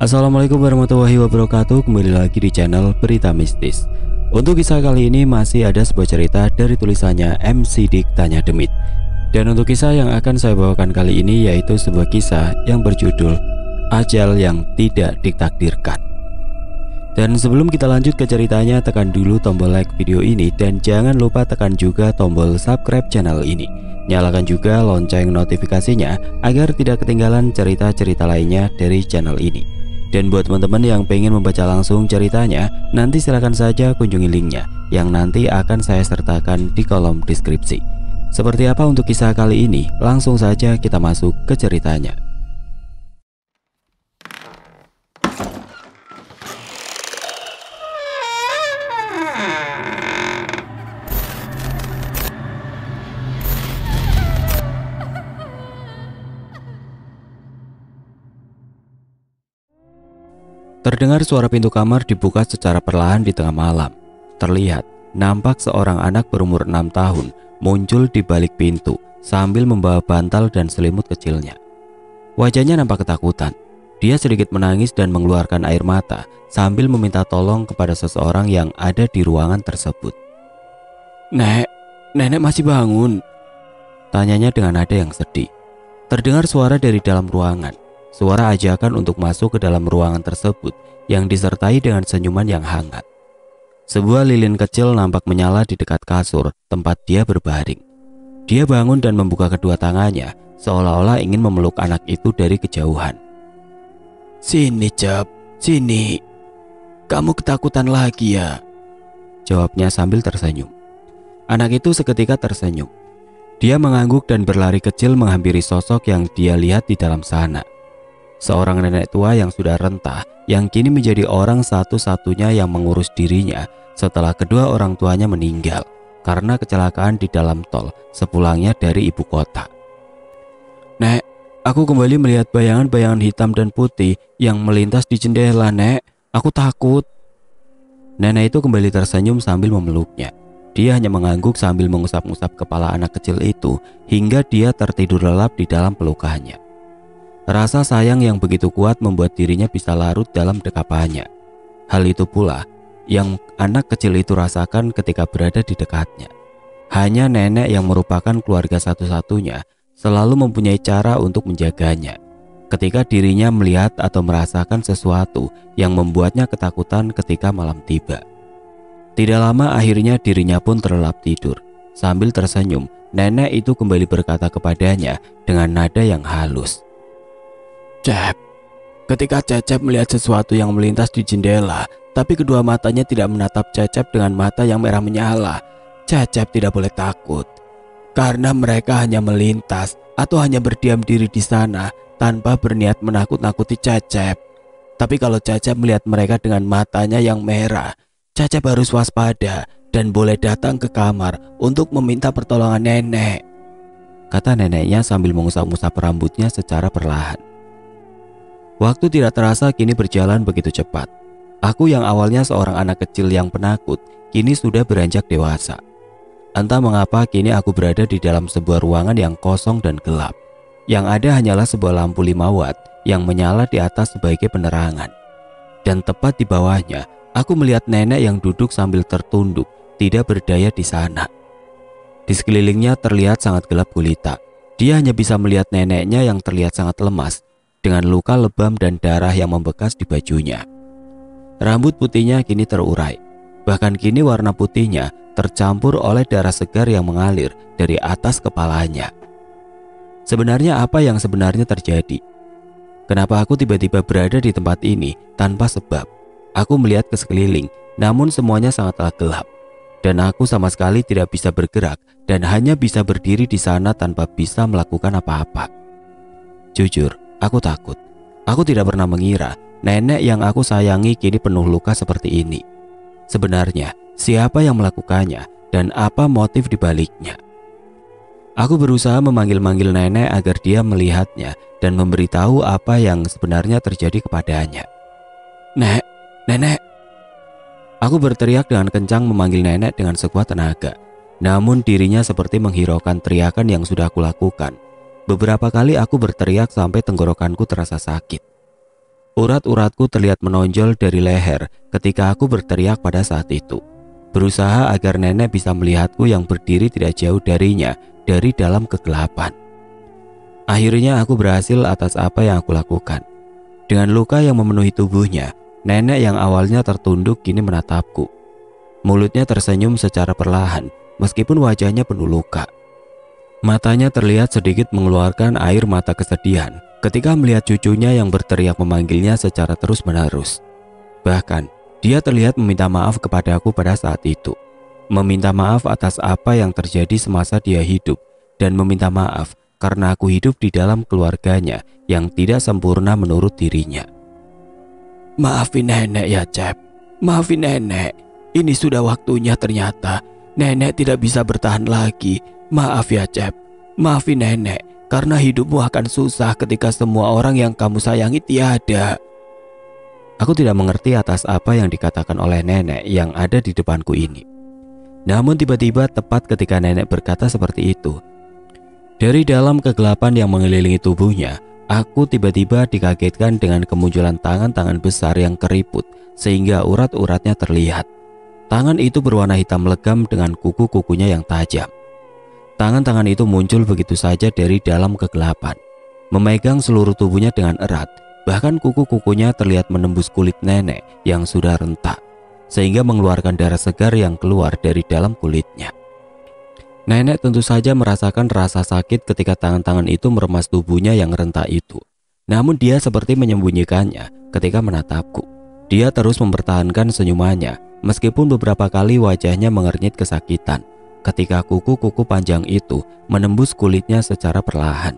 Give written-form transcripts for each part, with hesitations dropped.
Assalamualaikum warahmatullahi wabarakatuh. Kembali lagi di channel Berita Mistis. Untuk kisah kali ini masih ada sebuah cerita dari tulisannya M. Sidik Tanya Demit. Dan untuk kisah yang akan saya bawakan kali ini yaitu sebuah kisah yang berjudul Ajal yang Tidak Ditakdirkan. Dan sebelum kita lanjut ke ceritanya, tekan dulu tombol like video ini dan jangan lupa tekan juga tombol subscribe channel ini. Nyalakan juga lonceng notifikasinya agar tidak ketinggalan cerita-cerita lainnya dari channel ini. Dan buat teman-teman yang pengen membaca langsung ceritanya, nanti silakan saja kunjungi linknya yang nanti akan saya sertakan di kolom deskripsi. Seperti apa untuk kisah kali ini? Langsung saja kita masuk ke ceritanya. Terdengar suara pintu kamar dibuka secara perlahan di tengah malam. Terlihat, nampak seorang anak berumur 6 tahun muncul di balik pintu sambil membawa bantal dan selimut kecilnya. Wajahnya nampak ketakutan. Dia sedikit menangis dan mengeluarkan air mata sambil meminta tolong kepada seseorang yang ada di ruangan tersebut. Nenek masih bangun?" tanyanya dengan nada yang sedih. Terdengar suara dari dalam ruangan. Suara ajakan untuk masuk ke dalam ruangan tersebut yang disertai dengan senyuman yang hangat. Sebuah lilin kecil nampak menyala di dekat kasur tempat dia berbaring. Dia bangun dan membuka kedua tangannya seolah-olah ingin memeluk anak itu dari kejauhan. "Sini, Cep, sini. Kamu ketakutan lagi ya?" jawabnya sambil tersenyum. Anak itu seketika tersenyum. Dia mengangguk dan berlari kecil menghampiri sosok yang dia lihat di dalam sana. Seorang nenek tua yang sudah rentah, yang kini menjadi orang satu-satunya yang mengurus dirinya setelah kedua orang tuanya meninggal karena kecelakaan di dalam tol sepulangnya dari ibu kota. "Nek, aku kembali melihat bayangan-bayangan hitam dan putih yang melintas di jendela, Nek. Aku takut." Nenek itu kembali tersenyum sambil memeluknya. Dia hanya mengangguk sambil mengusap-ngusap kepala anak kecil itu hingga dia tertidur lelap di dalam pelukannya. Rasa sayang yang begitu kuat membuat dirinya bisa larut dalam dekapannya. Hal itu pula yang anak kecil itu rasakan ketika berada di dekatnya. Hanya nenek yang merupakan keluarga satu-satunya selalu mempunyai cara untuk menjaganya ketika dirinya melihat atau merasakan sesuatu yang membuatnya ketakutan ketika malam tiba. Tidak lama akhirnya dirinya pun terlelap tidur. Sambil tersenyum, nenek itu kembali berkata kepadanya dengan nada yang halus. "Cep, ketika Cecep melihat sesuatu yang melintas di jendela, tapi kedua matanya tidak menatap Cecep dengan mata yang merah menyala, Cecep tidak boleh takut. Karena mereka hanya melintas atau hanya berdiam diri di sana tanpa berniat menakut-nakuti Cecep. Tapi kalau Cecep melihat mereka dengan matanya yang merah, Cecep harus waspada dan boleh datang ke kamar untuk meminta pertolongan nenek," kata neneknya sambil mengusap-usap rambutnya secara perlahan. Waktu tidak terasa kini berjalan begitu cepat. Aku yang awalnya seorang anak kecil yang penakut, kini sudah beranjak dewasa. Entah mengapa kini aku berada di dalam sebuah ruangan yang kosong dan gelap. Yang ada hanyalah sebuah lampu 5 watt yang menyala di atas sebagai penerangan. Dan tepat di bawahnya, aku melihat nenek yang duduk sambil tertunduk, tidak berdaya di sana. Di sekelilingnya terlihat sangat gelap gulita. Dia hanya bisa melihat neneknya yang terlihat sangat lemas, dengan luka lebam dan darah yang membekas di bajunya. Rambut putihnya kini terurai, bahkan kini warna putihnya tercampur oleh darah segar yang mengalir dari atas kepalanya. Sebenarnya apa yang sebenarnya terjadi? Kenapa aku tiba-tiba berada di tempat ini tanpa sebab? Aku melihat ke sekeliling, namun semuanya sangatlah gelap. Dan aku sama sekali tidak bisa bergerak dan hanya bisa berdiri di sana tanpa bisa melakukan apa-apa. Jujur, aku takut. Aku tidak pernah mengira nenek yang aku sayangi kini penuh luka seperti ini. Sebenarnya, siapa yang melakukannya dan apa motif dibaliknya? Aku berusaha memanggil-manggil nenek agar dia melihatnya dan memberitahu apa yang sebenarnya terjadi kepadanya. Nenek. Aku berteriak dengan kencang memanggil nenek dengan sekuat tenaga. Namun dirinya seperti menghiraukan teriakan yang sudah aku lakukan. Beberapa kali aku berteriak sampai tenggorokanku terasa sakit. Urat-uratku terlihat menonjol dari leher ketika aku berteriak pada saat itu, berusaha agar nenek bisa melihatku yang berdiri tidak jauh darinya dari dalam kegelapan. Akhirnya aku berhasil atas apa yang aku lakukan. Dengan luka yang memenuhi tubuhnya, nenek yang awalnya tertunduk kini menatapku. Mulutnya tersenyum secara perlahan meskipun wajahnya penuh luka. Matanya terlihat sedikit mengeluarkan air mata kesedihan ketika melihat cucunya yang berteriak memanggilnya secara terus-menerus. Bahkan, dia terlihat meminta maaf kepadaku pada saat itu. Meminta maaf atas apa yang terjadi semasa dia hidup dan meminta maaf karena aku hidup di dalam keluarganya yang tidak sempurna menurut dirinya. Maafin nenek ya, Cep. Maafin nenek. Ini sudah waktunya ternyata. Nenek tidak bisa bertahan lagi. Maaf ya, Cep. Maafin nenek, karena hidupmu akan susah ketika semua orang yang kamu sayangi tiada. Aku tidak mengerti atas apa yang dikatakan oleh nenek yang ada di depanku ini. Namun tiba-tiba tepat ketika nenek berkata seperti itu, dari dalam kegelapan yang mengelilingi tubuhnya, aku tiba-tiba dikagetkan dengan kemunculan tangan-tangan besar yang keriput sehingga urat-uratnya terlihat. Tangan itu berwarna hitam legam dengan kuku-kukunya yang tajam. Tangan-tangan itu muncul begitu saja dari dalam kegelapan, memegang seluruh tubuhnya dengan erat. Bahkan kuku-kukunya terlihat menembus kulit nenek yang sudah rentak, sehingga mengeluarkan darah segar yang keluar dari dalam kulitnya. Nenek tentu saja merasakan rasa sakit ketika tangan-tangan itu meremas tubuhnya yang rentak itu. Namun dia seperti menyembunyikannya ketika menatapku. Dia terus mempertahankan senyumannya, meskipun beberapa kali wajahnya mengernyit kesakitan ketika kuku-kuku panjang itu menembus kulitnya secara perlahan.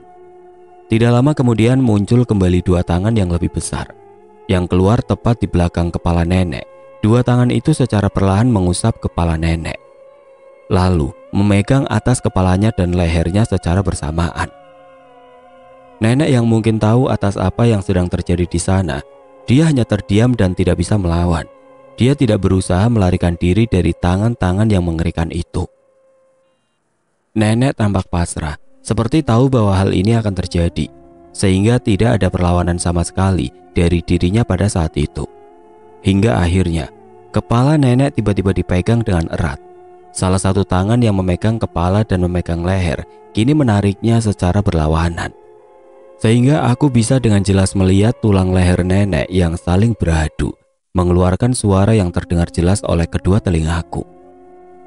Tidak lama kemudian muncul kembali dua tangan yang lebih besar, yang keluar tepat di belakang kepala nenek. Dua tangan itu secara perlahan mengusap kepala nenek, lalu memegang atas kepalanya dan lehernya secara bersamaan. Nenek yang mungkin tahu atas apa yang sedang terjadi di sana, dia hanya terdiam dan tidak bisa melawan. Dia tidak berusaha melarikan diri dari tangan-tangan yang mengerikan itu. Nenek tampak pasrah, seperti tahu bahwa hal ini akan terjadi, sehingga tidak ada perlawanan sama sekali dari dirinya pada saat itu. Hingga akhirnya, kepala nenek tiba-tiba dipegang dengan erat. Salah satu tangan yang memegang kepala dan memegang leher kini menariknya secara berlawanan, sehingga aku bisa dengan jelas melihat tulang leher nenek yang saling beradu, mengeluarkan suara yang terdengar jelas oleh kedua telingaku.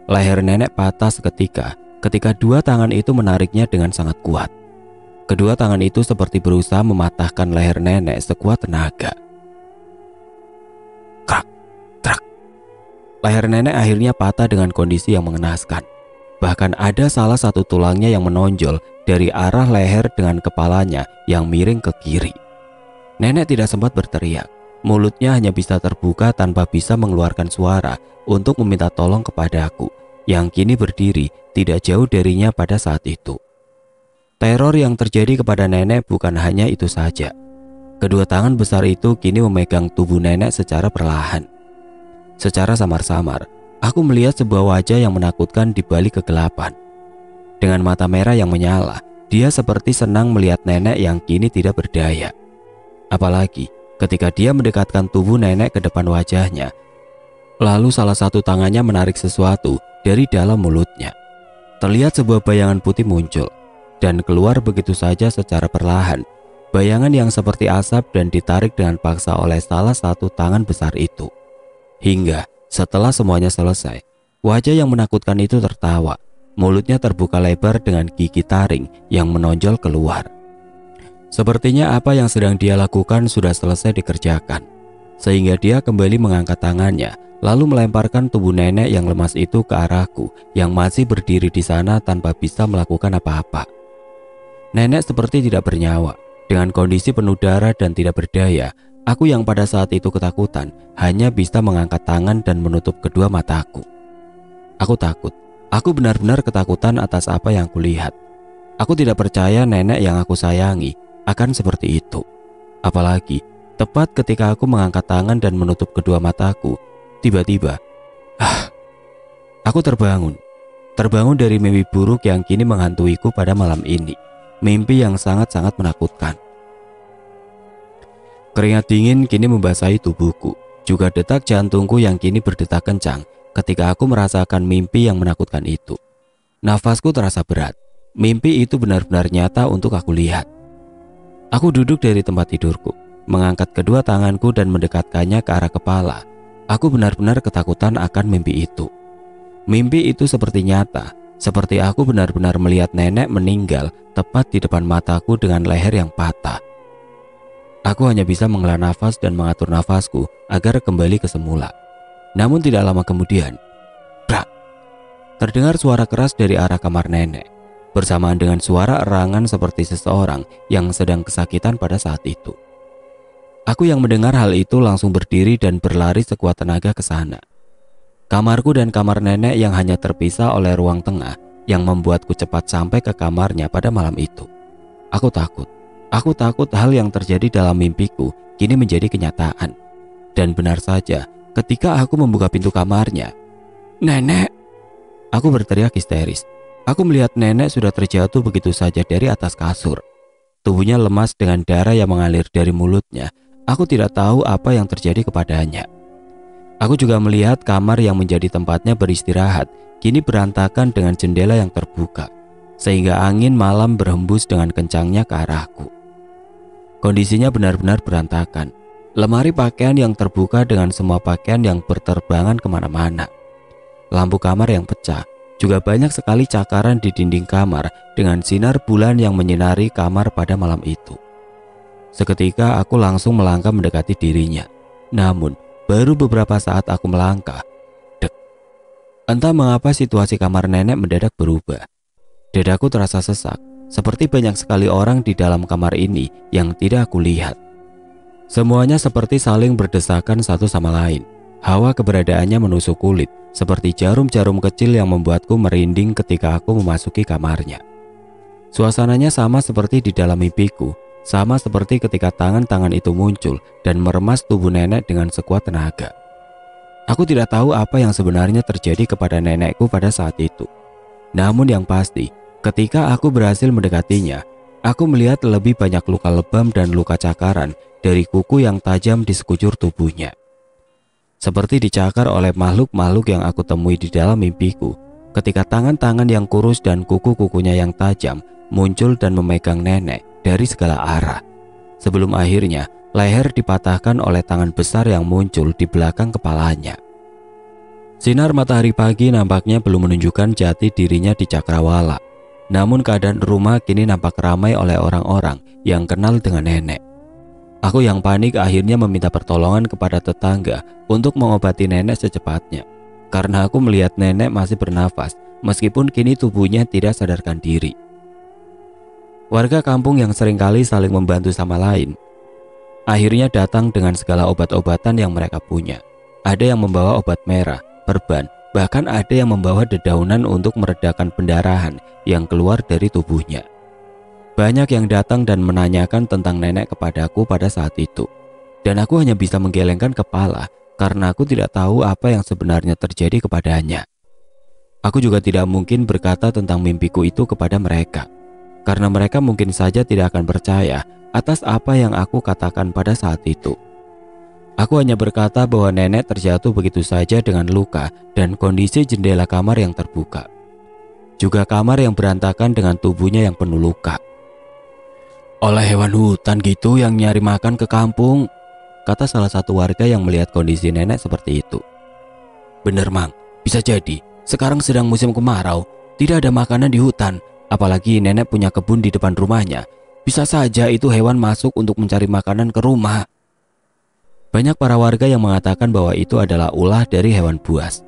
Leher nenek patah seketika ketika dua tangan itu menariknya dengan sangat kuat. Kedua tangan itu seperti berusaha mematahkan leher nenek sekuat tenaga. Krak, krak. Leher nenek akhirnya patah dengan kondisi yang mengenaskan. Bahkan ada salah satu tulangnya yang menonjol dari arah leher dengan kepalanya yang miring ke kiri. Nenek tidak sempat berteriak. Mulutnya hanya bisa terbuka tanpa bisa mengeluarkan suara untuk meminta tolong kepadaku, yang kini berdiri tidak jauh darinya pada saat itu. Teror yang terjadi kepada nenek bukan hanya itu saja. Kedua tangan besar itu kini memegang tubuh nenek secara perlahan. Secara samar-samar, aku melihat sebuah wajah yang menakutkan di balik kegelapan. Dengan mata merah yang menyala, dia seperti senang melihat nenek yang kini tidak berdaya. Apalagi ketika dia mendekatkan tubuh nenek ke depan wajahnya, lalu salah satu tangannya menarik sesuatu dari dalam mulutnya. Terlihat sebuah bayangan putih muncul dan keluar begitu saja secara perlahan. Bayangan yang seperti asap dan ditarik dengan paksa oleh salah satu tangan besar itu. Hingga setelah semuanya selesai, wajah yang menakutkan itu tertawa. Mulutnya terbuka lebar dengan gigi taring yang menonjol keluar. Sepertinya apa yang sedang dia lakukan sudah selesai dikerjakan, sehingga dia kembali mengangkat tangannya, lalu melemparkan tubuh nenek yang lemas itu ke arahku yang masih berdiri di sana tanpa bisa melakukan apa-apa. Nenek seperti tidak bernyawa. Dengan kondisi penuh darah dan tidak berdaya, aku yang pada saat itu ketakutan hanya bisa mengangkat tangan dan menutup kedua mataku. Aku takut. Aku benar-benar ketakutan atas apa yang kulihat. Aku tidak percaya nenek yang aku sayangi akan seperti itu. Apalagi tepat ketika aku mengangkat tangan dan menutup kedua mataku, tiba-tiba aku terbangun. Terbangun dari mimpi buruk yang kini menghantuiku pada malam ini. Mimpi yang sangat-sangat menakutkan. Keringat dingin kini membasahi tubuhku, juga detak jantungku yang kini berdetak kencang ketika aku merasakan mimpi yang menakutkan itu. Nafasku terasa berat. Mimpi itu benar-benar nyata untuk aku lihat. Aku duduk dari tempat tidurku, mengangkat kedua tanganku dan mendekatkannya ke arah kepala. Aku benar-benar ketakutan akan mimpi itu. Mimpi itu seperti nyata, seperti aku benar-benar melihat nenek meninggal tepat di depan mataku dengan leher yang patah. Aku hanya bisa menghela nafas dan mengatur nafasku agar kembali ke semula. Namun tidak lama kemudian, brak, terdengar suara keras dari arah kamar nenek, bersamaan dengan suara erangan seperti seseorang yang sedang kesakitan pada saat itu. Aku yang mendengar hal itu langsung berdiri dan berlari sekuat tenaga ke sana. Kamarku dan kamar nenek yang hanya terpisah oleh ruang tengah yang membuatku cepat sampai ke kamarnya pada malam itu. Aku takut. Aku takut hal yang terjadi dalam mimpiku kini menjadi kenyataan. Dan benar saja, ketika aku membuka pintu kamarnya, "Nenek!" Aku berteriak histeris. Aku melihat nenek sudah terjatuh begitu saja dari atas kasur. Tubuhnya lemas dengan darah yang mengalir dari mulutnya. Aku tidak tahu apa yang terjadi kepadanya. Aku juga melihat kamar yang menjadi tempatnya beristirahat kini berantakan dengan jendela yang terbuka, sehingga angin malam berhembus dengan kencangnya ke arahku. Kondisinya benar-benar berantakan. Lemari pakaian yang terbuka dengan semua pakaian yang berterbangan kemana-mana. Lampu kamar yang pecah. Juga banyak sekali cakaran di dinding kamar dengan sinar bulan yang menyinari kamar pada malam itu. Seketika aku langsung melangkah mendekati dirinya. Namun, baru beberapa saat aku melangkah, dek. Entah mengapa situasi kamar nenek mendadak berubah. Dadaku terasa sesak, seperti banyak sekali orang di dalam kamar ini yang tidak aku lihat. Semuanya seperti saling berdesakan satu sama lain. Hawa keberadaannya menusuk kulit, seperti jarum-jarum kecil yang membuatku merinding ketika aku memasuki kamarnya. Suasananya sama seperti di dalam mimpiku, sama seperti ketika tangan-tangan itu muncul dan meremas tubuh nenek dengan sekuat tenaga. Aku tidak tahu apa yang sebenarnya terjadi kepada nenekku pada saat itu. Namun yang pasti, ketika aku berhasil mendekatinya, aku melihat lebih banyak luka lebam dan luka cakaran dari kuku yang tajam di sekujur tubuhnya. Seperti dicakar oleh makhluk-makhluk yang aku temui di dalam mimpiku ketika tangan-tangan yang kurus dan kuku-kukunya yang tajam muncul dan memegang nenek dari segala arah. Sebelum akhirnya leher dipatahkan oleh tangan besar yang muncul di belakang kepalanya. Sinar matahari pagi nampaknya belum menunjukkan jati dirinya di Cakrawala. Namun keadaan rumah kini nampak ramai oleh orang-orang yang kenal dengan nenek. Aku yang panik akhirnya meminta pertolongan kepada tetangga untuk mengobati nenek secepatnya. Karena aku melihat nenek masih bernafas meskipun kini tubuhnya tidak sadarkan diri. Warga kampung yang seringkali saling membantu sama lain akhirnya datang dengan segala obat-obatan yang mereka punya. Ada yang membawa obat merah, perban, bahkan ada yang membawa dedaunan untuk meredakan pendarahan yang keluar dari tubuhnya. Banyak yang datang dan menanyakan tentang nenek kepadaku pada saat itu. Dan aku hanya bisa menggelengkan kepala karena aku tidak tahu apa yang sebenarnya terjadi kepadanya. Aku juga tidak mungkin berkata tentang mimpiku itu kepada mereka, karena mereka mungkin saja tidak akan percaya atas apa yang aku katakan pada saat itu. Aku hanya berkata bahwa nenek terjatuh begitu saja dengan luka dan kondisi jendela kamar yang terbuka. Juga kamar yang berantakan dengan tubuhnya yang penuh luka. "Oleh hewan hutan gitu yang nyari makan ke kampung," kata salah satu warga yang melihat kondisi nenek seperti itu. "Bener Mang, bisa jadi. Sekarang sedang musim kemarau, tidak ada makanan di hutan. Apalagi nenek punya kebun di depan rumahnya. Bisa saja itu hewan masuk untuk mencari makanan ke rumah." Banyak para warga yang mengatakan bahwa itu adalah ulah dari hewan buas.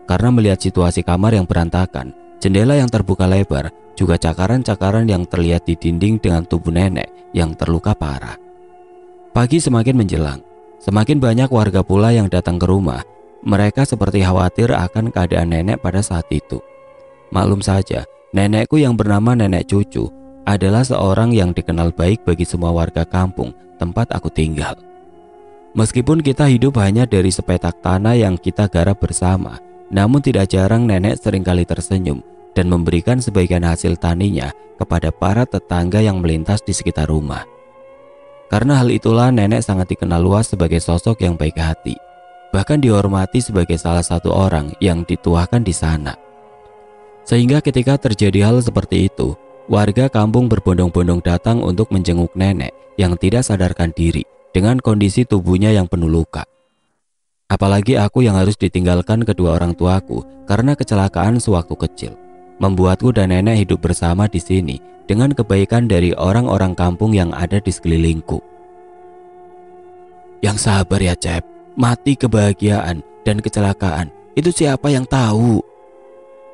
Karena melihat situasi kamar yang berantakan, jendela yang terbuka lebar, juga cakaran-cakaran yang terlihat di dinding dengan tubuh nenek yang terluka parah. Pagi semakin menjelang, semakin banyak warga pula yang datang ke rumah. Mereka seperti khawatir akan keadaan nenek pada saat itu. Maklum saja, nenekku yang bernama Nenek Cucu adalah seorang yang dikenal baik bagi semua warga kampung tempat aku tinggal. Meskipun kita hidup hanya dari sepetak tanah yang kita garap bersama, namun tidak jarang nenek seringkali tersenyum dan memberikan sebagian hasil taninya kepada para tetangga yang melintas di sekitar rumah. Karena hal itulah nenek sangat dikenal luas sebagai sosok yang baik hati, bahkan dihormati sebagai salah satu orang yang dituakan di sana. Sehingga ketika terjadi hal seperti itu, warga kampung berbondong-bondong datang untuk menjenguk nenek yang tidak sadarkan diri dengan kondisi tubuhnya yang penuh luka. Apalagi aku yang harus ditinggalkan kedua orang tuaku karena kecelakaan sewaktu kecil, membuatku dan nenek hidup bersama di sini dengan kebaikan dari orang-orang kampung yang ada di sekelilingku. Yang sabar ya Cep, mati kebahagiaan dan kecelakaan itu siapa yang tahu?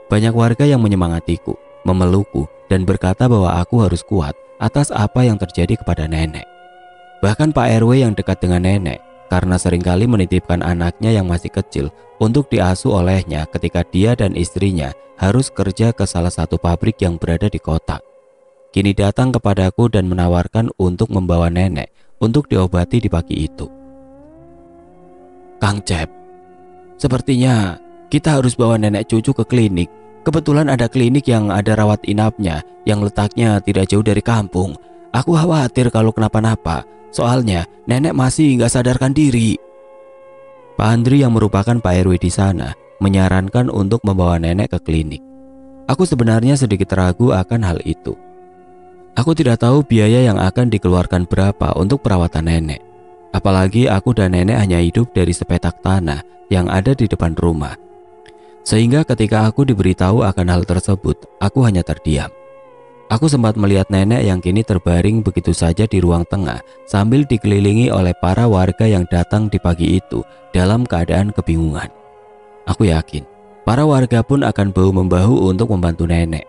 Banyak warga yang menyemangatiku, memelukku, dan berkata bahwa aku harus kuat atas apa yang terjadi kepada nenek. Bahkan Pak RW yang dekat dengan nenek, karena seringkali menitipkan anaknya yang masih kecil untuk diasuh olehnya ketika dia dan istrinya harus kerja ke salah satu pabrik yang berada di kota. Kini datang kepadaku dan menawarkan untuk membawa nenek untuk diobati di pagi itu. Kang Cep, sepertinya kita harus bawa nenek cucu ke klinik. Kebetulan ada klinik yang ada rawat inapnya yang letaknya tidak jauh dari kampung. Aku khawatir kalau kenapa-napa. Soalnya nenek masih nggak sadarkan diri. Pak Andri yang merupakan Pak RW di sana menyarankan untuk membawa nenek ke klinik. Aku sebenarnya sedikit ragu akan hal itu. Aku tidak tahu biaya yang akan dikeluarkan berapa untuk perawatan nenek. Apalagi aku dan nenek hanya hidup dari sepetak tanah yang ada di depan rumah. Sehingga ketika aku diberitahu akan hal tersebut, aku hanya terdiam. Aku sempat melihat nenek yang kini terbaring begitu saja di ruang tengah sambil dikelilingi oleh para warga yang datang di pagi itu dalam keadaan kebingungan. Aku yakin para warga pun akan bahu-membahu untuk membantu nenek.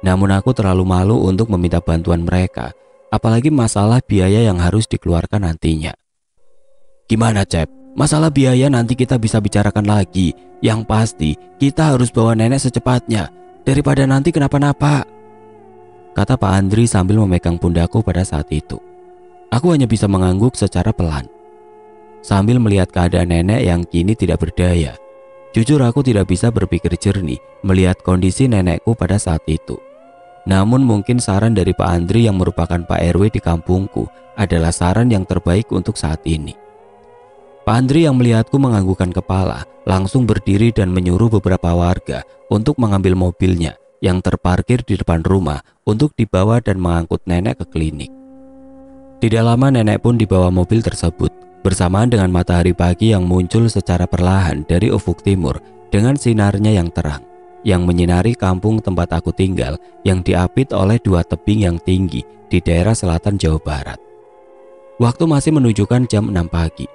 Namun aku terlalu malu untuk meminta bantuan mereka, apalagi masalah biaya yang harus dikeluarkan nantinya. Gimana Cep? Masalah biaya nanti kita bisa bicarakan lagi. Yang pasti kita harus bawa nenek secepatnya daripada nanti kenapa-napa, kata Pak Andri sambil memegang pundakku pada saat itu. Aku hanya bisa mengangguk secara pelan sambil melihat keadaan nenek yang kini tidak berdaya. Jujur aku tidak bisa berpikir jernih melihat kondisi nenekku pada saat itu. Namun mungkin saran dari Pak Andri yang merupakan Pak RW di kampungku adalah saran yang terbaik untuk saat ini. Pak Andri yang melihatku menganggukkan kepala langsung berdiri dan menyuruh beberapa warga untuk mengambil mobilnya yang terparkir di depan rumah untuk dibawa dan mengangkut nenek ke klinik. Tidak lama nenek pun dibawa mobil tersebut bersamaan dengan matahari pagi yang muncul secara perlahan dari ufuk timur dengan sinarnya yang terang yang menyinari kampung tempat aku tinggal yang diapit oleh dua tebing yang tinggi di daerah selatan Jawa Barat. Waktu masih menunjukkan jam 6 pagi.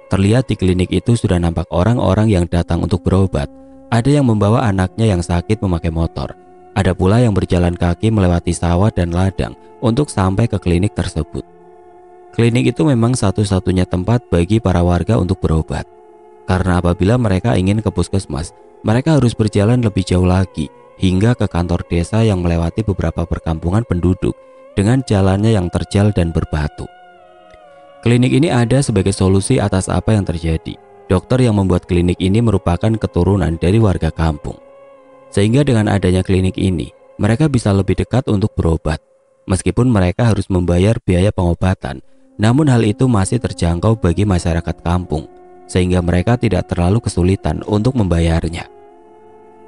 Terlihat di klinik itu sudah nampak orang-orang yang datang untuk berobat. Ada yang membawa anaknya yang sakit memakai motor. Ada pula yang berjalan kaki melewati sawah dan ladang untuk sampai ke klinik tersebut. Klinik itu memang satu-satunya tempat bagi para warga untuk berobat. Karena apabila mereka ingin ke puskesmas, mereka harus berjalan lebih jauh lagi hingga ke kantor desa yang melewati beberapa perkampungan penduduk dengan jalannya yang terjal dan berbatu. Klinik ini ada sebagai solusi atas apa yang terjadi. Dokter yang membuat klinik ini merupakan keturunan dari warga kampung. Sehingga dengan adanya klinik ini, mereka bisa lebih dekat untuk berobat. Meskipun mereka harus membayar biaya pengobatan, namun hal itu masih terjangkau bagi masyarakat kampung, sehingga mereka tidak terlalu kesulitan untuk membayarnya.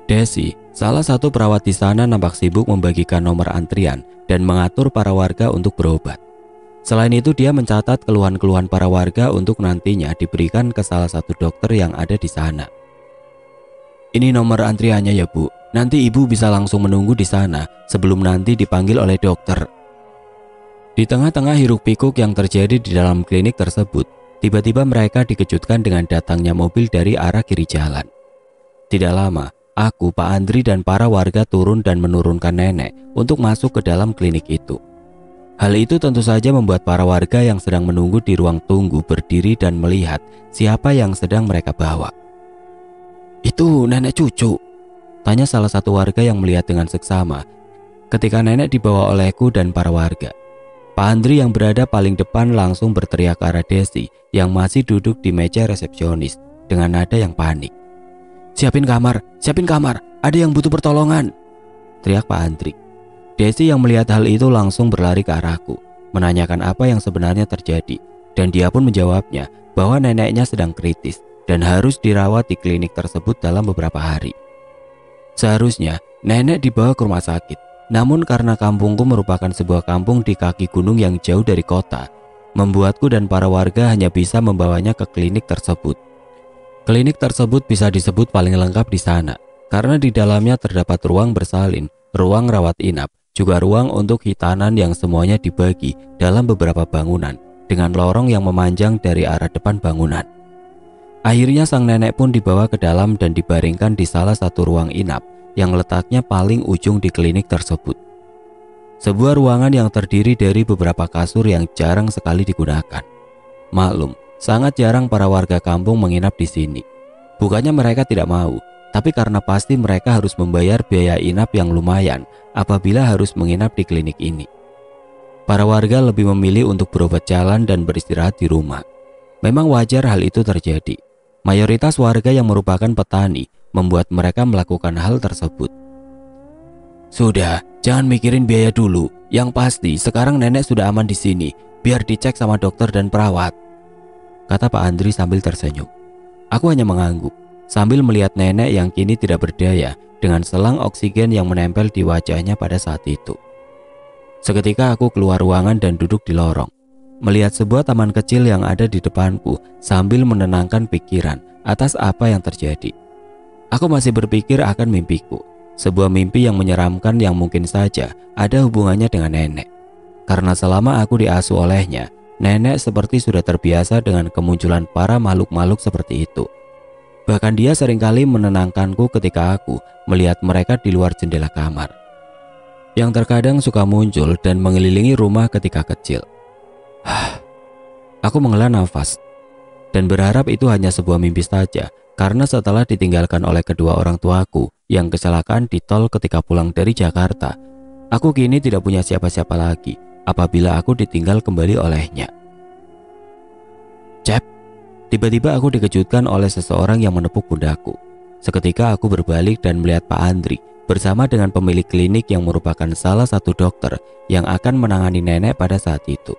Desi, salah satu perawat di sana, nampak sibuk membagikan nomor antrian dan mengatur para warga untuk berobat. Selain itu dia mencatat keluhan-keluhan para warga untuk nantinya diberikan ke salah satu dokter yang ada di sana. Ini nomor antriannya ya Bu, nanti Ibu bisa langsung menunggu di sana sebelum nanti dipanggil oleh dokter. Di tengah-tengah hiruk pikuk yang terjadi di dalam klinik tersebut, tiba-tiba mereka dikejutkan dengan datangnya mobil dari arah kiri jalan. Tidak lama, aku, Pak Andri dan para warga turun dan menurunkan nenek untuk masuk ke dalam klinik itu. Hal itu tentu saja membuat para warga yang sedang menunggu di ruang tunggu berdiri dan melihat siapa yang sedang mereka bawa. Itu nenek cucu, tanya salah satu warga yang melihat dengan seksama ketika nenek dibawa olehku dan para warga. Pak Andri yang berada paling depan langsung berteriak ke arah Desi yang masih duduk di meja resepsionis dengan nada yang panik. Siapin kamar, ada yang butuh pertolongan, teriak Pak Andri. Desi yang melihat hal itu langsung berlari ke arahku. menanyakan apa yang sebenarnya terjadi, dan dia pun menjawabnya bahwa neneknya sedang kritis dan harus dirawat di klinik tersebut dalam beberapa hari. Seharusnya nenek dibawa ke rumah sakit, namun karena kampungku merupakan sebuah kampung di kaki gunung yang jauh dari kota, membuatku dan para warga hanya bisa membawanya ke klinik tersebut. Klinik tersebut bisa disebut paling lengkap di sana, karena di dalamnya terdapat ruang bersalin, ruang rawat inap, juga ruang untuk hitanan yang semuanya dibagi dalam beberapa bangunan, dengan lorong yang memanjang dari arah depan bangunan. Akhirnya sang nenek pun dibawa ke dalam dan dibaringkan di salah satu ruang inap yang letaknya paling ujung di klinik tersebut. Sebuah ruangan yang terdiri dari beberapa kasur yang jarang sekali digunakan. Maklum, sangat jarang para warga kampung menginap di sini. Bukannya mereka tidak mau, tapi karena pasti mereka harus membayar biaya inap yang lumayan apabila harus menginap di klinik ini. Para warga lebih memilih untuk berobat jalan dan beristirahat di rumah. Memang wajar hal itu terjadi. Mayoritas warga yang merupakan petani membuat mereka melakukan hal tersebut. Sudah, jangan mikirin biaya dulu. Yang pasti sekarang nenek sudah aman di sini. Biar dicek sama dokter dan perawat, kata Pak Andri sambil tersenyum. Aku hanya mengangguk sambil melihat nenek yang kini tidak berdaya dengan selang oksigen yang menempel di wajahnya pada saat itu. Seketika aku keluar ruangan dan duduk di lorong, melihat sebuah taman kecil yang ada di depanku sambil menenangkan pikiran atas apa yang terjadi. Aku masih berpikir akan mimpiku, sebuah mimpi yang menyeramkan yang mungkin saja ada hubungannya dengan nenek. Karena selama aku diasuh olehnya, nenek seperti sudah terbiasa dengan kemunculan para makhluk-makhluk seperti itu. Bahkan dia seringkali menenangkanku ketika aku melihat mereka di luar jendela kamar, yang terkadang suka muncul dan mengelilingi rumah ketika kecil. Aku menghela nafas dan berharap itu hanya sebuah mimpi saja, karena setelah ditinggalkan oleh kedua orang tuaku yang kecelakaan di tol ketika pulang dari Jakarta, aku kini tidak punya siapa-siapa lagi apabila aku ditinggal kembali olehnya. Cep, tiba-tiba aku dikejutkan oleh seseorang yang menepuk pundakku. Seketika aku berbalik dan melihat Pak Andri bersama dengan pemilik klinik yang merupakan salah satu dokter yang akan menangani nenek pada saat itu.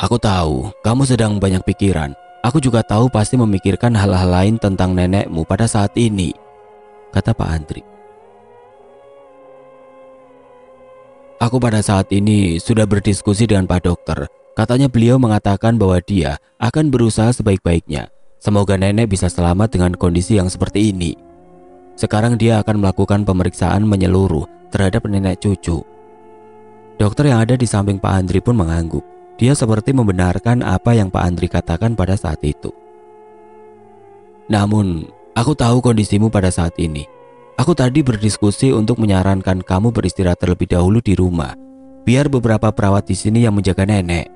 Aku tahu kamu sedang banyak pikiran. Aku juga tahu pasti memikirkan hal-hal lain tentang nenekmu pada saat ini, kata Pak Andri. Aku pada saat ini sudah berdiskusi dengan Pak Dokter. Katanya beliau mengatakan bahwa dia akan berusaha sebaik-baiknya. Semoga nenek bisa selamat dengan kondisi yang seperti ini. Sekarang dia akan melakukan pemeriksaan menyeluruh terhadap nenek cucu. Dokter yang ada di samping Pak Andri pun mengangguk. Dia seperti membenarkan apa yang Pak Andri katakan pada saat itu. Namun, aku tahu kondisimu pada saat ini. Aku tadi berdiskusi untuk menyarankan kamu beristirahat terlebih dahulu di rumah, biar beberapa perawat di sini yang menjaga nenek.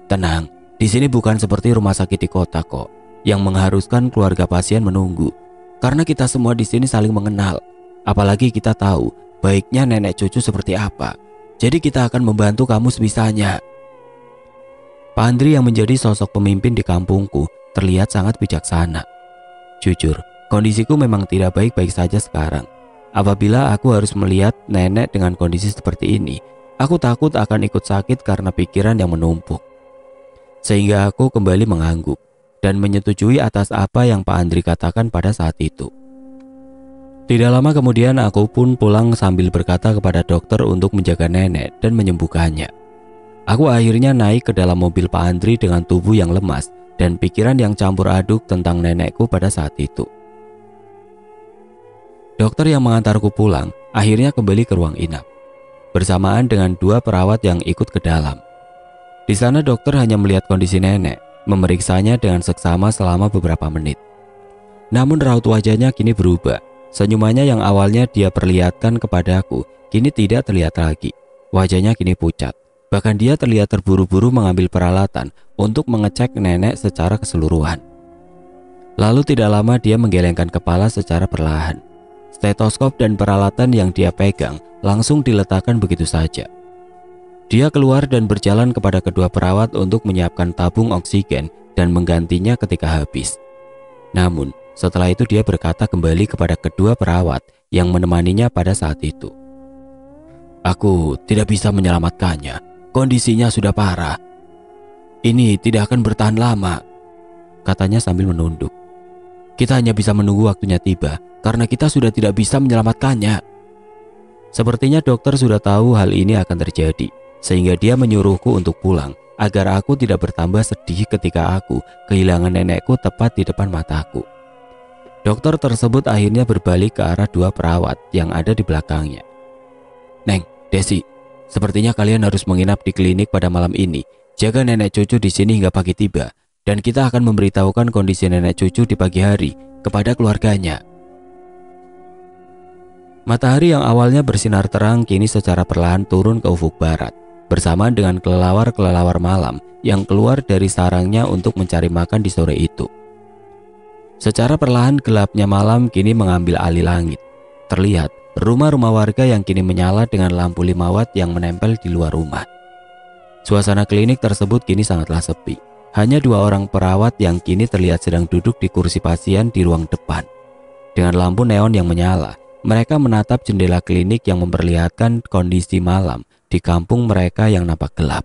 Tenang, di sini bukan seperti rumah sakit di kota kok, yang mengharuskan keluarga pasien menunggu. Karena kita semua di sini saling mengenal, apalagi kita tahu baiknya nenek cucu seperti apa. Jadi kita akan membantu kamu sebisanya. Pak Andri yang menjadi sosok pemimpin di kampungku terlihat sangat bijaksana. Jujur, kondisiku memang tidak baik-baik saja sekarang. Apabila aku harus melihat nenek dengan kondisi seperti ini, aku takut akan ikut sakit karena pikiran yang menumpuk. Sehingga aku kembali mengangguk dan menyetujui atas apa yang Pak Andri katakan pada saat itu. Tidak lama kemudian aku pun pulang sambil berkata kepada dokter untuk menjaga nenek dan menyembuhkannya. Aku akhirnya naik ke dalam mobil Pak Andri dengan tubuh yang lemas dan pikiran yang campur aduk tentang nenekku pada saat itu. Dokter yang mengantarku pulang akhirnya kembali ke ruang inap, bersamaan dengan dua perawat yang ikut ke dalam. Di sana dokter hanya melihat kondisi nenek, memeriksanya dengan seksama selama beberapa menit. Namun raut wajahnya kini berubah. Senyumannya yang awalnya dia perlihatkan kepadaku kini tidak terlihat lagi. Wajahnya kini pucat. Bahkan dia terlihat terburu-buru mengambil peralatan untuk mengecek nenek secara keseluruhan. Lalu tidak lama dia menggelengkan kepala secara perlahan. Stetoskop dan peralatan yang dia pegang langsung diletakkan begitu saja. Dia keluar dan berjalan kepada kedua perawat untuk menyiapkan tabung oksigen dan menggantinya ketika habis. Namun setelah itu dia berkata kembali kepada kedua perawat yang menemaninya pada saat itu. Aku tidak bisa menyelamatkannya. kondisinya sudah parah. Ini tidak akan bertahan lama, katanya sambil menunduk. Kita hanya bisa menunggu waktunya tiba, karena kita sudah tidak bisa menyelamatkannya. Sepertinya dokter sudah tahu hal ini akan terjadi, sehingga dia menyuruhku untuk pulang, agar aku tidak bertambah sedih ketika aku kehilangan nenekku tepat di depan mataku. Dokter tersebut akhirnya berbalik ke arah dua perawat yang ada di belakangnya. Neng, Desi, sepertinya kalian harus menginap di klinik pada malam ini. Jaga nenek cucu di sini hingga pagi tiba, dan kita akan memberitahukan kondisi nenek cucu di pagi hari kepada keluarganya. Matahari yang awalnya bersinar terang kini secara perlahan turun ke ufuk barat, bersamaan dengan kelelawar-kelelawar malam yang keluar dari sarangnya untuk mencari makan di sore itu. Secara perlahan gelapnya malam kini mengambil alih langit. Terlihat rumah-rumah warga yang kini menyala dengan lampu 5 watt yang menempel di luar rumah. Suasana klinik tersebut kini sangatlah sepi. Hanya 2 orang perawat yang kini terlihat sedang duduk di kursi pasien di ruang depan. Dengan lampu neon yang menyala, mereka menatap jendela klinik yang memperlihatkan kondisi malam di kampung mereka yang nampak gelap.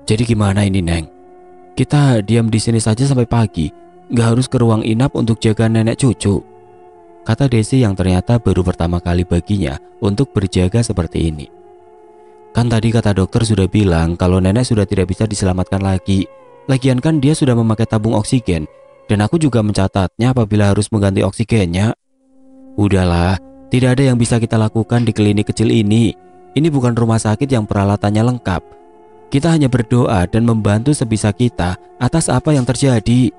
Jadi gimana ini, Neng? Kita diam di sini saja sampai pagi. Nggak harus ke ruang inap untuk jaga nenek cucu, kata Desi yang ternyata baru pertama kali baginya untuk berjaga seperti ini. Kan tadi kata dokter sudah bilang kalau nenek sudah tidak bisa diselamatkan lagi. Lagian kan dia sudah memakai tabung oksigen, dan aku juga mencatatnya apabila harus mengganti oksigennya. Udahlah, tidak ada yang bisa kita lakukan di klinik kecil ini. Ini bukan rumah sakit yang peralatannya lengkap. Kita hanya berdoa dan membantu sebisa kita atas apa yang terjadi.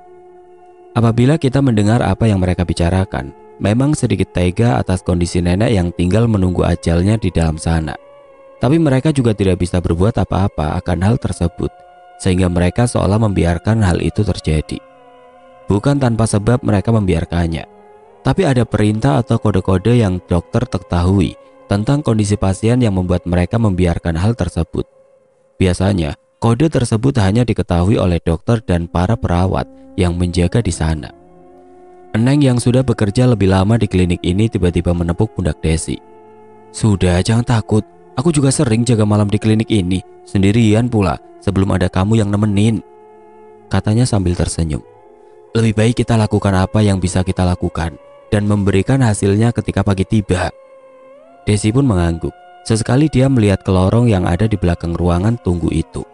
Apabila kita mendengar apa yang mereka bicarakan, memang sedikit tega atas kondisi nenek yang tinggal menunggu ajalnya di dalam sana. Tapi mereka juga tidak bisa berbuat apa-apa akan hal tersebut, sehingga mereka seolah membiarkan hal itu terjadi. Bukan tanpa sebab mereka membiarkannya, tapi ada perintah atau kode-kode yang dokter ketahui tentang kondisi pasien yang membuat mereka membiarkan hal tersebut. Biasanya, kode tersebut hanya diketahui oleh dokter dan para perawat yang menjaga di sana. Eneng yang sudah bekerja lebih lama di klinik ini tiba-tiba menepuk pundak Desi. Sudah, jangan takut. Aku juga sering jaga malam di klinik ini, sendirian pula, sebelum ada kamu yang nemenin, katanya sambil tersenyum. Lebih baik kita lakukan apa yang bisa kita lakukan dan memberikan hasilnya ketika pagi tiba. Desi pun mengangguk. Sesekali dia melihat ke lorong yang ada di belakang ruangan tunggu itu.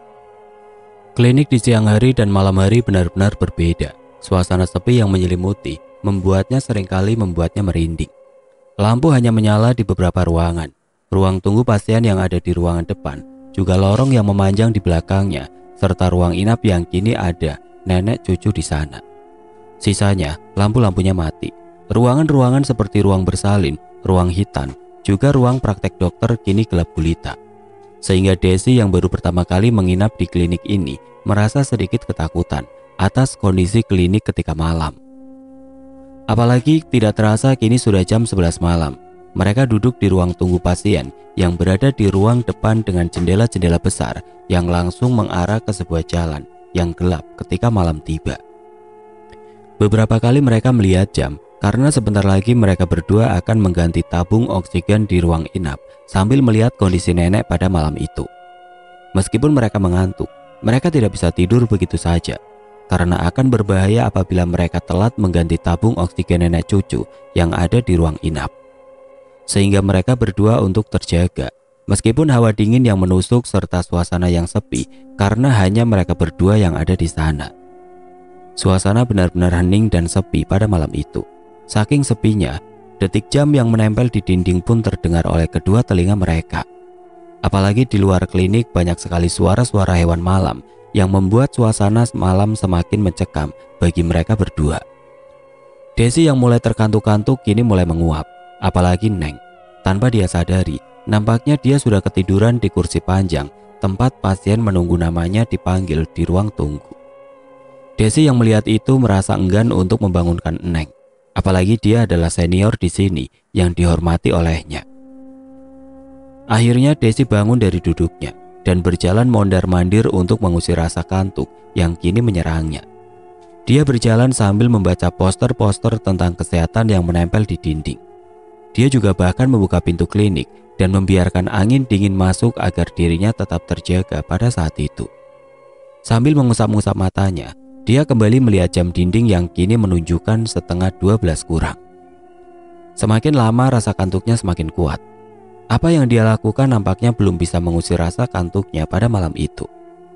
Klinik di siang hari dan malam hari benar-benar berbeda. Suasana sepi yang menyelimuti membuatnya seringkali membuatnya merinding. Lampu hanya menyala di beberapa ruangan. Ruang tunggu pasien yang ada di ruangan depan, juga lorong yang memanjang di belakangnya, serta ruang inap yang kini ada nenek cucu di sana. Sisanya, lampu-lampunya mati. Ruangan-ruangan seperti ruang bersalin, ruang hitan, juga ruang praktek dokter kini gelap gulita. Sehingga Desi yang baru pertama kali menginap di klinik ini merasa sedikit ketakutan atas kondisi klinik ketika malam. Apalagi tidak terasa kini sudah jam 11 malam. Mereka duduk di ruang tunggu pasien yang berada di ruang depan dengan jendela-jendela besar yang langsung mengarah ke sebuah jalan yang gelap ketika malam tiba. Beberapa kali mereka melihat jam karena sebentar lagi mereka berdua akan mengganti tabung oksigen di ruang inap sambil melihat kondisi nenek pada malam itu. Meskipun mereka mengantuk, mereka tidak bisa tidur begitu saja karena akan berbahaya apabila mereka telat mengganti tabung oksigen nenek cucu yang ada di ruang inap. Sehingga mereka berdua untuk terjaga, meskipun hawa dingin yang menusuk serta suasana yang sepi karena hanya mereka berdua yang ada di sana. Suasana benar-benar hening dan sepi pada malam itu. Saking sepinya, detik jam yang menempel di dinding pun terdengar oleh kedua telinga mereka. Apalagi di luar klinik banyak sekali suara-suara hewan malam yang membuat suasana malam semakin mencekam bagi mereka berdua. Desi yang mulai terkantuk-kantuk kini mulai menguap, apalagi Neng. Tanpa dia sadari, nampaknya dia sudah ketiduran di kursi panjang tempat pasien menunggu namanya dipanggil di ruang tunggu. Desi yang melihat itu merasa enggan untuk membangunkan Neng. Apalagi dia adalah senior di sini yang dihormati olehnya. Akhirnya Desi bangun dari duduknya dan berjalan mondar-mandir untuk mengusir rasa kantuk yang kini menyerangnya. Dia berjalan sambil membaca poster-poster tentang kesehatan yang menempel di dinding. Dia juga bahkan membuka pintu klinik dan membiarkan angin dingin masuk agar dirinya tetap terjaga pada saat itu. Sambil mengusap-ngusap matanya, dia kembali melihat jam dinding yang kini menunjukkan setengah 12 kurang. Semakin lama rasa kantuknya semakin kuat. Apa yang dia lakukan nampaknya belum bisa mengusir rasa kantuknya pada malam itu.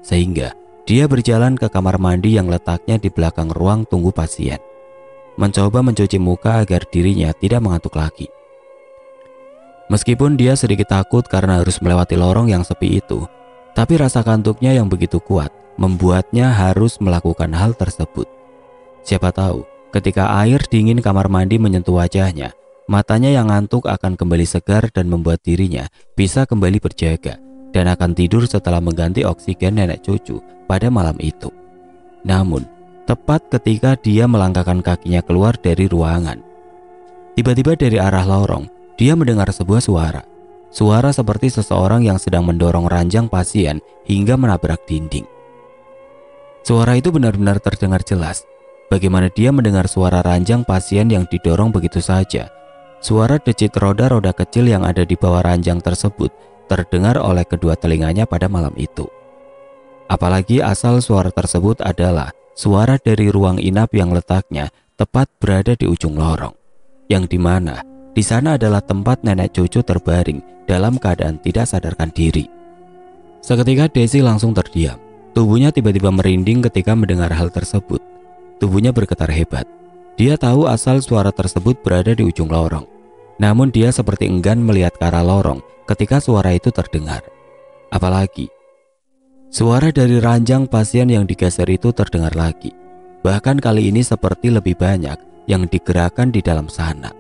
Sehingga dia berjalan ke kamar mandi yang letaknya di belakang ruang tunggu pasien. Mencoba mencuci muka agar dirinya tidak mengantuk lagi. Meskipun dia sedikit takut karena harus melewati lorong yang sepi itu, tapi rasa kantuknya yang begitu kuat membuatnya harus melakukan hal tersebut. Siapa tahu ketika air dingin kamar mandi menyentuh wajahnya, matanya yang ngantuk akan kembali segar dan membuat dirinya bisa kembali berjaga dan akan tidur setelah mengganti oksigen nenek cucu pada malam itu. Namun, tepat ketika dia melangkahkan kakinya keluar dari ruangan, tiba-tiba dari arah lorong, dia mendengar sebuah suara. Suara seperti seseorang yang sedang mendorong ranjang pasien hingga menabrak dinding. Suara itu benar-benar terdengar jelas. Bagaimana dia mendengar suara ranjang pasien yang didorong begitu saja. Suara decit roda-roda kecil yang ada di bawah ranjang tersebut terdengar oleh kedua telinganya pada malam itu. Apalagi asal suara tersebut adalah suara dari ruang inap yang letaknya tepat berada di ujung lorong, yang dimana di sana adalah tempat nenek cucu terbaring dalam keadaan tidak sadarkan diri. Seketika Desi langsung terdiam. Tubuhnya tiba-tiba merinding ketika mendengar hal tersebut. Tubuhnya bergetar hebat. Dia tahu asal suara tersebut berada di ujung lorong. Namun dia seperti enggan melihat ke arah lorong ketika suara itu terdengar. Apalagi suara dari ranjang pasien yang digeser itu terdengar lagi. Bahkan kali ini seperti lebih banyak yang digerakkan di dalam sana.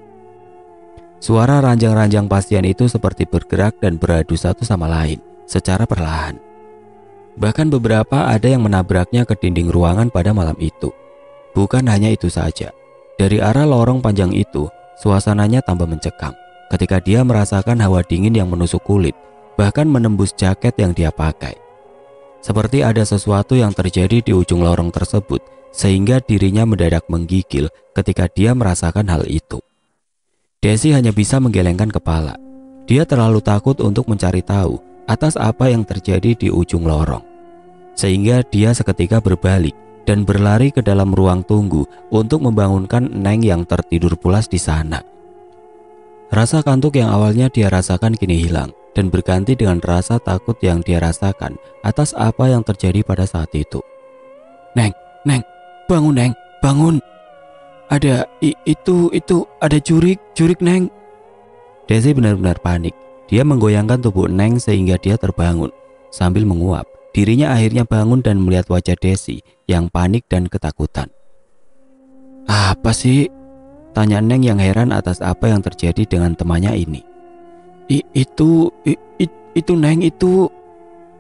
Suara ranjang-ranjang pasien itu seperti bergerak dan beradu satu sama lain secara perlahan. Bahkan beberapa ada yang menabraknya ke dinding ruangan pada malam itu. Bukan hanya itu saja. Dari arah lorong panjang itu, suasananya tambah mencekam ketika dia merasakan hawa dingin yang menusuk kulit, bahkan menembus jaket yang dia pakai. Seperti ada sesuatu yang terjadi di ujung lorong tersebut, sehingga dirinya mendadak menggigil ketika dia merasakan hal itu. Desi hanya bisa menggelengkan kepala. Dia terlalu takut untuk mencari tahu atas apa yang terjadi di ujung lorong. Sehingga dia seketika berbalik dan berlari ke dalam ruang tunggu untuk membangunkan Neng yang tertidur pulas di sana. Rasa kantuk yang awalnya dia rasakan kini hilang dan berganti dengan rasa takut yang dia rasakan atas apa yang terjadi pada saat itu. Neng, bangun Neng, bangun. Ada itu ada jurik Neng. Desi benar-benar panik. Dia menggoyangkan tubuh Neng sehingga dia terbangun. Sambil menguap, dirinya akhirnya bangun dan melihat wajah Desi yang panik dan ketakutan. Apa sih? Tanya Neng yang heran atas apa yang terjadi dengan temannya ini. Itu Neng itu.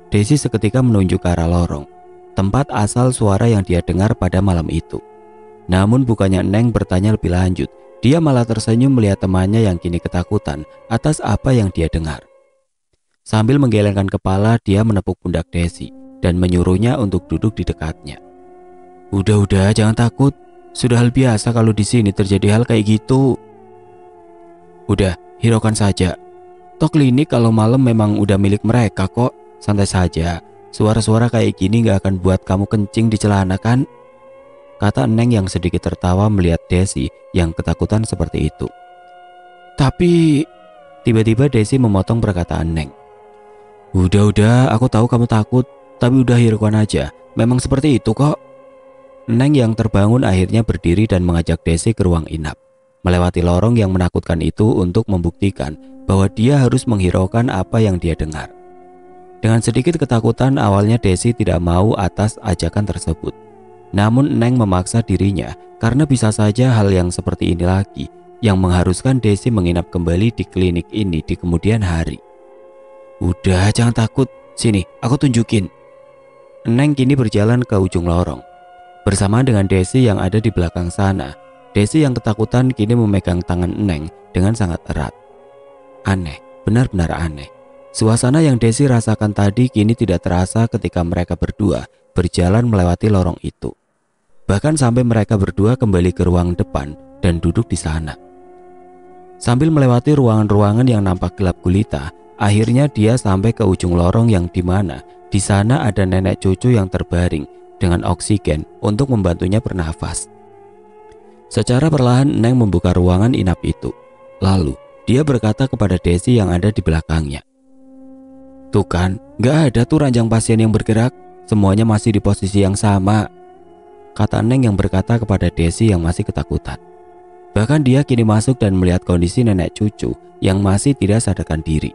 Desi seketika menunjuk ke arah lorong, tempat asal suara yang dia dengar pada malam itu. Namun bukannya Neng bertanya lebih lanjut, dia malah tersenyum melihat temannya yang kini ketakutan atas apa yang dia dengar. Sambil menggelengkan kepala, dia menepuk pundak Desi dan menyuruhnya untuk duduk di dekatnya. Udah, jangan takut. Sudah hal biasa kalau di sini terjadi hal kayak gitu. Udah, hiraukan saja. Toh klinik kalau malam memang udah milik mereka kok. Santai saja. Suara-suara kayak gini gak akan buat kamu kencing di celana kan? Kata Neng yang sedikit tertawa melihat Desi yang ketakutan seperti itu. Tapi tiba-tiba Desi memotong perkataan Neng. Udah, aku tahu kamu takut, tapi udah hiraukan aja. Memang seperti itu kok. Neng yang terbangun akhirnya berdiri dan mengajak Desi ke ruang inap, melewati lorong yang menakutkan itu untuk membuktikan bahwa dia harus menghiraukan apa yang dia dengar. Dengan sedikit ketakutan awalnya Desi tidak mau atas ajakan tersebut. Namun Neng memaksa dirinya karena bisa saja hal yang seperti ini lagi yang mengharuskan Desi menginap kembali di klinik ini di kemudian hari. Udah, jangan takut. Sini, aku tunjukin. Neng kini berjalan ke ujung lorong bersama dengan Desi yang ada di belakang sana. Desi yang ketakutan kini memegang tangan Neng dengan sangat erat. Aneh, benar-benar aneh. Suasana yang Desi rasakan tadi kini tidak terasa ketika mereka berdua berjalan melewati lorong itu. Bahkan sampai mereka berdua kembali ke ruang depan dan duduk di sana. Sambil melewati ruangan-ruangan yang nampak gelap gulita, akhirnya dia sampai ke ujung lorong yang dimana di sana ada nenek cucu yang terbaring dengan oksigen untuk membantunya bernafas. Secara perlahan Neng membuka ruangan inap itu. Lalu dia berkata kepada Desi yang ada di belakangnya, "Tuh kan, gak ada tuh ranjang pasien yang bergerak, semuanya masih di posisi yang sama," kata Neng yang berkata kepada Desi yang masih ketakutan. Bahkan dia kini masuk dan melihat kondisi nenek cucu yang masih tidak sadarkan diri.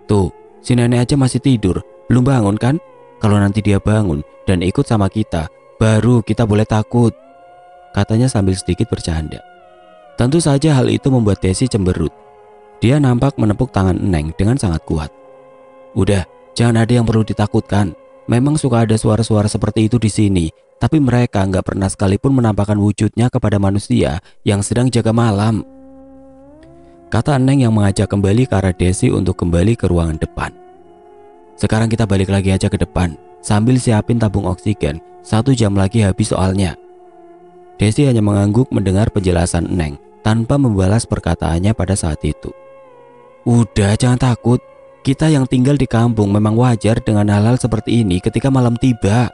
"Tuh, si nenek aja masih tidur, belum bangun kan? Kalau nanti dia bangun dan ikut sama kita, baru kita boleh takut," katanya sambil sedikit bercanda. Tentu saja hal itu membuat Desi cemberut. Dia nampak menepuk tangan Neng dengan sangat kuat. "Udah, jangan ada yang perlu ditakutkan. Memang suka ada suara-suara seperti itu di sini, tapi mereka nggak pernah sekalipun menampakkan wujudnya kepada manusia yang sedang jaga malam," kata Neng yang mengajak kembali ke arah Desi untuk kembali ke ruangan depan. "Sekarang kita balik lagi aja ke depan, sambil siapin tabung oksigen, 1 jam lagi habis soalnya." Desi hanya mengangguk mendengar penjelasan Neng tanpa membalas perkataannya pada saat itu. "Udah, jangan takut. Kita yang tinggal di kampung memang wajar dengan hal-hal seperti ini ketika malam tiba,"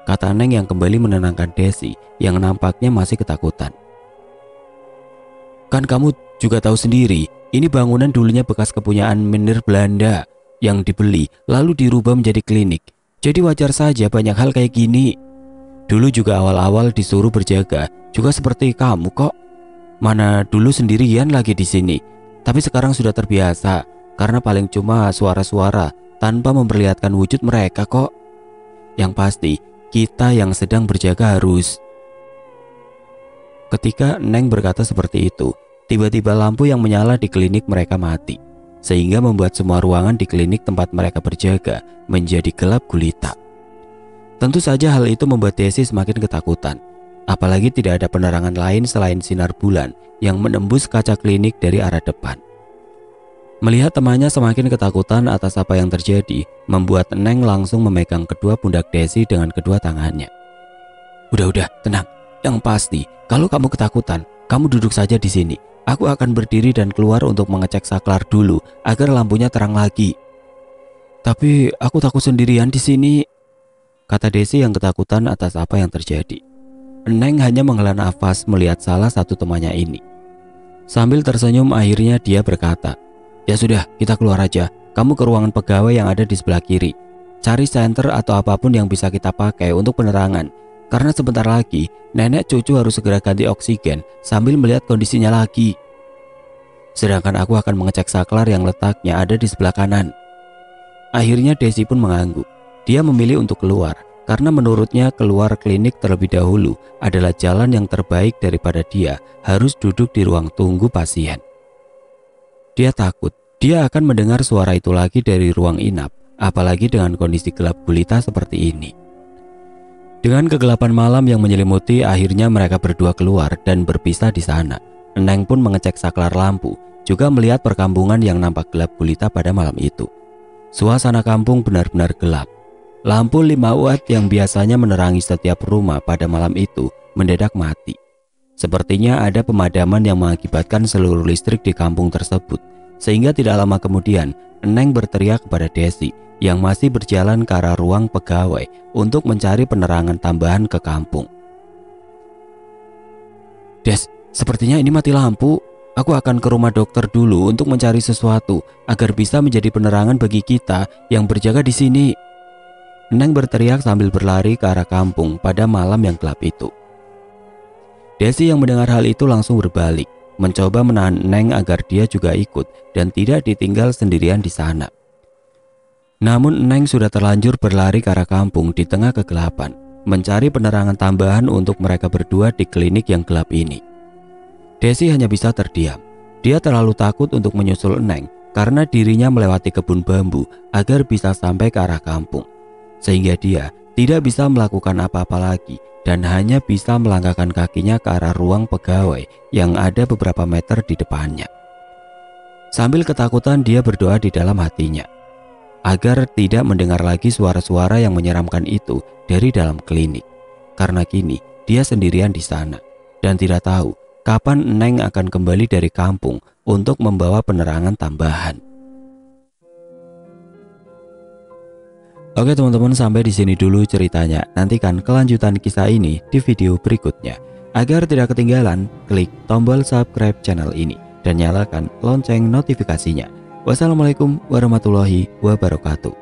kata Neng yang kembali menenangkan Desi yang nampaknya masih ketakutan. "Kan kamu juga tahu sendiri, ini bangunan dulunya bekas kepunyaan menir Belanda yang dibeli lalu dirubah menjadi klinik. Jadi wajar saja banyak hal kayak gini. Dulu juga awal-awal disuruh berjaga juga seperti kamu kok. Mana dulu sendirian lagi di sini, tapi sekarang sudah terbiasa karena paling cuma suara-suara tanpa memperlihatkan wujud mereka kok. Yang pasti kita yang sedang berjaga harus..." Ketika Neng berkata seperti itu, tiba-tiba lampu yang menyala di klinik mereka mati, sehingga membuat semua ruangan di klinik tempat mereka berjaga menjadi gelap gulita. Tentu saja hal itu membuat Desi semakin ketakutan, apalagi tidak ada penerangan lain selain sinar bulan yang menembus kaca klinik dari arah depan. Melihat temannya semakin ketakutan atas apa yang terjadi, membuat Neng langsung memegang kedua pundak Desi dengan kedua tangannya. Udah, tenang. Yang pasti, kalau kamu ketakutan, kamu duduk saja di sini. Aku akan berdiri dan keluar untuk mengecek saklar dulu agar lampunya terang lagi." "Tapi aku takut sendirian di sini," kata Desi yang ketakutan atas apa yang terjadi. Neng hanya menghela nafas melihat salah satu temannya ini. Sambil tersenyum akhirnya dia berkata, "Ya sudah, kita keluar aja. Kamu ke ruangan pegawai yang ada di sebelah kiri. Cari senter atau apapun yang bisa kita pakai untuk penerangan. Karena sebentar lagi nenek cucu harus segera ganti oksigen sambil melihat kondisinya lagi. Sedangkan aku akan mengecek saklar yang letaknya ada di sebelah kanan." Akhirnya Desi pun mengangguk. Dia memilih untuk keluar karena menurutnya keluar klinik terlebih dahulu adalah jalan yang terbaik daripada dia harus duduk di ruang tunggu pasien. Dia takut dia akan mendengar suara itu lagi dari ruang inap, apalagi dengan kondisi gelap gulita seperti ini. Dengan kegelapan malam yang menyelimuti, akhirnya mereka berdua keluar dan berpisah di sana. Neng pun mengecek saklar lampu, juga melihat perkampungan yang nampak gelap gulita pada malam itu. Suasana kampung benar-benar gelap. Lampu 5 watt yang biasanya menerangi setiap rumah pada malam itu mendadak mati. Sepertinya ada pemadaman yang mengakibatkan seluruh listrik di kampung tersebut, sehingga tidak lama kemudian Neng berteriak kepada Desi yang masih berjalan ke arah ruang pegawai untuk mencari penerangan tambahan ke kampung. "Des, sepertinya ini mati lampu. Aku akan ke rumah dokter dulu untuk mencari sesuatu agar bisa menjadi penerangan bagi kita yang berjaga di sini," Neng berteriak sambil berlari ke arah kampung pada malam yang gelap itu. Desi yang mendengar hal itu langsung berbalik, mencoba menahan Neng agar dia juga ikut dan tidak ditinggal sendirian di sana. Namun Neng sudah terlanjur berlari ke arah kampung di tengah kegelapan, mencari penerangan tambahan untuk mereka berdua di klinik yang gelap ini. Desi hanya bisa terdiam. Dia terlalu takut untuk menyusul Neng karena dirinya melewati kebun bambu agar bisa sampai ke arah kampung, sehingga dia tidak bisa melakukan apa-apa lagi dan hanya bisa melangkahkan kakinya ke arah ruang pegawai yang ada beberapa meter di depannya. Sambil ketakutan dia berdoa di dalam hatinya agar tidak mendengar lagi suara-suara yang menyeramkan itu dari dalam klinik, karena kini dia sendirian di sana dan tidak tahu kapan Neng akan kembali dari kampung untuk membawa penerangan tambahan. Oke teman-teman, sampai di sini dulu ceritanya. Nantikan kelanjutan kisah ini di video berikutnya. Agar tidak ketinggalan, klik tombol subscribe channel ini dan nyalakan lonceng notifikasinya. Wassalamualaikum warahmatullahi wabarakatuh.